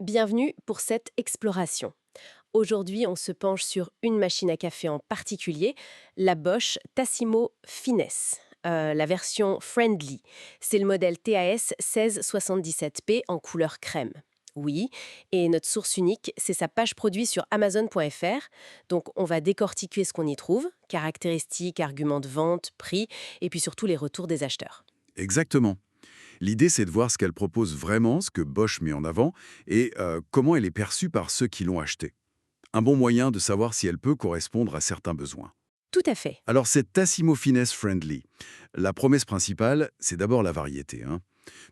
Bienvenue pour cette exploration. Aujourd'hui, on se penche sur une machine à café en particulier, la Bosch Tassimo Finesse, la version Friendly. C'est le modèle TAS 1677P en couleur crème. Oui, et notre source unique, c'est sa page produit sur Amazon.fr. Donc, on va décortiquer ce qu'on y trouve, caractéristiques, arguments de vente, prix, et puis surtout les retours des acheteurs. Exactement. L'idée, c'est de voir ce qu'elle propose vraiment, ce que Bosch met en avant, et comment elle est perçue par ceux qui l'ont achetée. Un bon moyen de savoir si elle peut correspondre à certains besoins. Tout à fait. Alors, c'est Tassimo Finesse Friendly. La promesse principale, c'est d'abord la variété, hein.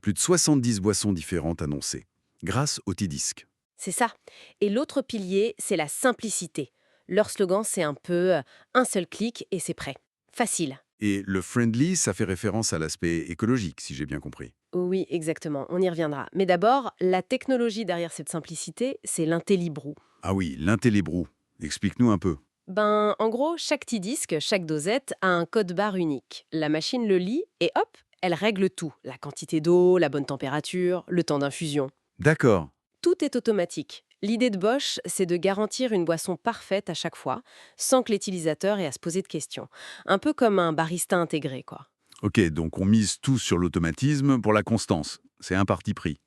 Plus de 70 boissons différentes annoncées, grâce au T-Disc. C'est ça. Et l'autre pilier, c'est la simplicité. Leur slogan, c'est un peu un seul clic et c'est prêt. Facile. Et le Friendly, ça fait référence à l'aspect écologique, si j'ai bien compris. Oui, exactement, on y reviendra. Mais d'abord, la technologie derrière cette simplicité, c'est l'IntelliBrew. Ah oui, l'Intellibrou. Explique-nous un peu. En gros, chaque petit disque, chaque dosette a un code barre unique. La machine le lit et hop, elle règle tout. La quantité d'eau, la bonne température, le temps d'infusion. D'accord. Tout est automatique. L'idée de Bosch, c'est de garantir une boisson parfaite à chaque fois, sans que l'utilisateur ait à se poser de questions. Un peu comme un barista intégré, quoi. Ok, donc on mise tout sur l'automatisme pour la constance. C'est un parti pris.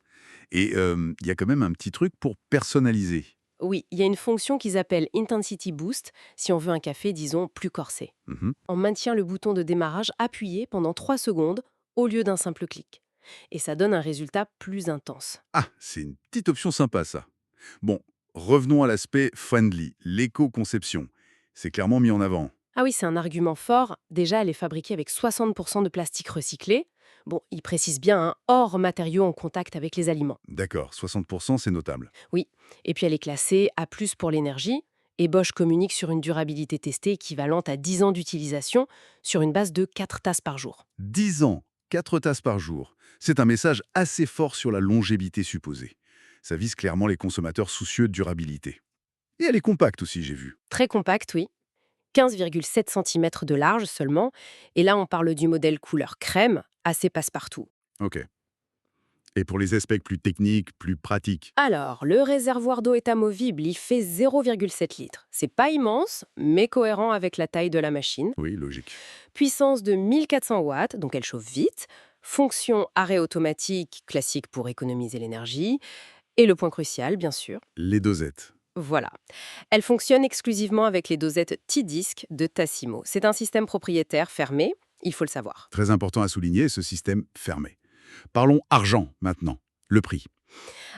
Et il y a quand même un petit truc pour personnaliser. Oui, il y a une fonction qu'ils appellent Intensity Boost, si on veut un café, disons, plus corsé. Mhm. On maintient le bouton de démarrage appuyé pendant 3 secondes au lieu d'un simple clic. Et ça donne un résultat plus intense. Ah, c'est une petite option sympa, ça. Bon, revenons à l'aspect friendly, l'éco-conception. C'est clairement mis en avant. Ah oui, c'est un argument fort. Déjà, elle est fabriquée avec 60% de plastique recyclé. Bon, il précise bien, hein, hors matériaux en contact avec les aliments. D'accord, 60%, c'est notable. Oui, et puis elle est classée A+, pour l'énergie, et Bosch communique sur une durabilité testée équivalente à 10 ans d'utilisation sur une base de 4 tasses par jour. 10 ans, 4 tasses par jour. C'est un message assez fort sur la longévité supposée. Ça vise clairement les consommateurs soucieux de durabilité. Et elle est compacte aussi, j'ai vu. Très compact, oui, 15,7 cm de large seulement, et là on parle du modèle couleur crème, assez passe-partout. Ok. Et pour les aspects plus techniques, plus pratiques. Alors, le réservoir d'eau est amovible, il fait 0,7 litres. C'est pas immense, mais cohérent avec la taille de la machine. Oui, logique. Puissance de 1400 watts, donc elle chauffe vite. Fonction arrêt automatique, classique pour économiser l'énergie. Et le point crucial, bien sûr, Les dosettes. voilà. Elle fonctionne exclusivement avec les dosettes T-Disc de Tassimo. C'est un système propriétaire fermé, il faut le savoir. Très important à souligner, ce système fermé. Parlons argent maintenant. Le prix.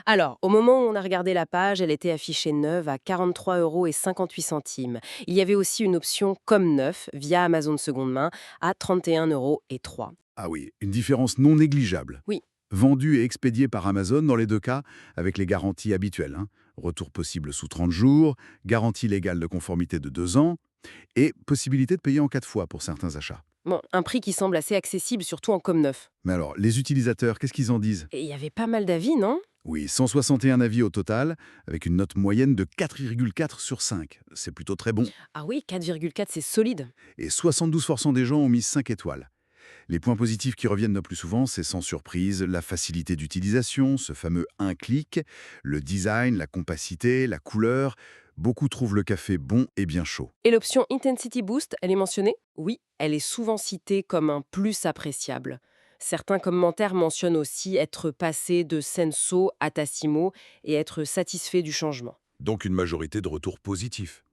Alors, au moment où on a regardé la page, elle était affichée neuve à 43,58 €. Il y avait aussi une option comme neuf via Amazon Seconde Main à 31,03 €. Ah oui, une différence non négligeable. Oui, Vendu et expédié par Amazon dans les deux cas, avec les garanties habituelles, hein. Retour possible sous 30 jours, garantie légale de conformité de 2 ans, et possibilité de payer en 4 fois pour certains achats. bon, un prix qui semble assez accessible, surtout en comme neuf. Mais alors, les utilisateurs, qu'est-ce qu'ils en disent? Et il y avait pas mal d'avis, non? Oui, 161 avis au total, avec une note moyenne de 4,4 sur 5. C'est plutôt très bon. Ah oui, 4,4, c'est solide. Et 72% des gens ont mis 5 étoiles. Les points positifs qui reviennent le plus souvent, c'est sans surprise la facilité d'utilisation, ce fameux un clic, le design, la compacité, la couleur. Beaucoup trouvent le café bon et bien chaud. Et l'option Intensity Boost, elle est mentionnée? Oui, elle est souvent citée comme un plus appréciable. Certains commentaires mentionnent aussi être passé de Senso à Tassimo et être satisfait du changement. Donc une majorité de retours positifs.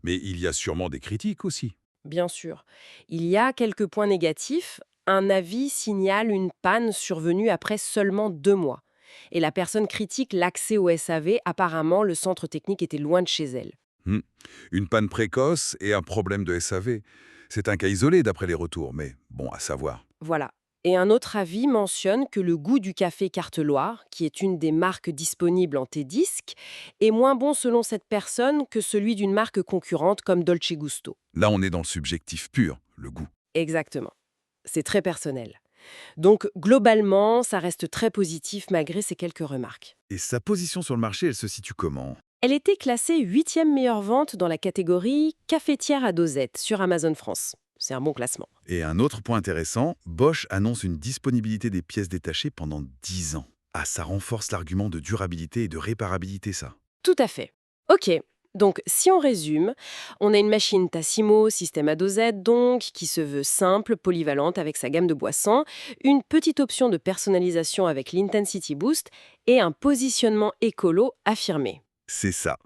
Mais il y a sûrement des critiques aussi. Bien sûr. Il y a quelques points négatifs. Un avis signale une panne survenue après seulement 2 mois. Et la personne critique l'accès au SAV. Apparemment, le centre technique était loin de chez elle. Hmm. Une panne précoce et un problème de SAV. C'est un cas isolé d'après les retours, mais bon, à savoir. Voilà. Et un autre avis mentionne que le goût du café Carte Loire, qui est une des marques disponibles en T-Disc, est moins bon selon cette personne que celui d'une marque concurrente comme Dolce Gusto. Là, on est dans le subjectif pur, le goût. Exactement. C'est très personnel. Donc, globalement, ça reste très positif malgré ces quelques remarques. Et sa position sur le marché, elle se situe comment? Elle était classée 8e meilleure vente dans la catégorie cafetière à dosette sur Amazon France. C'est un bon classement. Et un autre point intéressant, Bosch annonce une disponibilité des pièces détachées pendant 10 ans. Ah, ça renforce l'argument de durabilité et de réparabilité, ça. Tout à fait. Ok, donc si on résume, on a une machine Tassimo, système A 2 Z donc, qui se veut simple, polyvalente avec sa gamme de boissons, une petite option de personnalisation avec l'Intensity Boost et un positionnement écolo affirmé. C'est ça.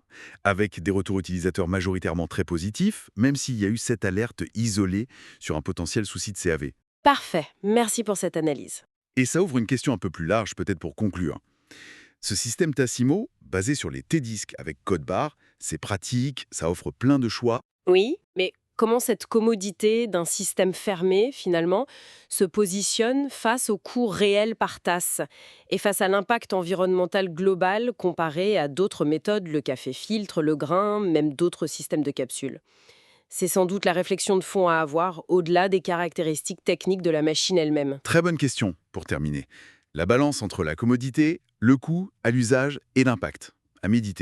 Avec des retours utilisateurs majoritairement très positifs, même s'il y a eu cette alerte isolée sur un potentiel souci de CAV. Parfait, merci pour cette analyse. Et ça ouvre une question un peu plus large, peut-être pour conclure. Ce système Tassimo, basé sur les T-Disques avec code barre, c'est pratique, ça offre plein de choix. Oui, mais comment cette commodité d'un système fermé, finalement, se positionne face au coût réel par tasse et face à l'impact environnemental global comparé à d'autres méthodes, le café filtre, le grain, même d'autres systèmes de capsules. C'est sans doute la réflexion de fond à avoir au-delà des caractéristiques techniques de la machine elle-même. Très bonne question, pour terminer. La balance entre la commodité, le coût, à l'usage et l'impact. À méditer.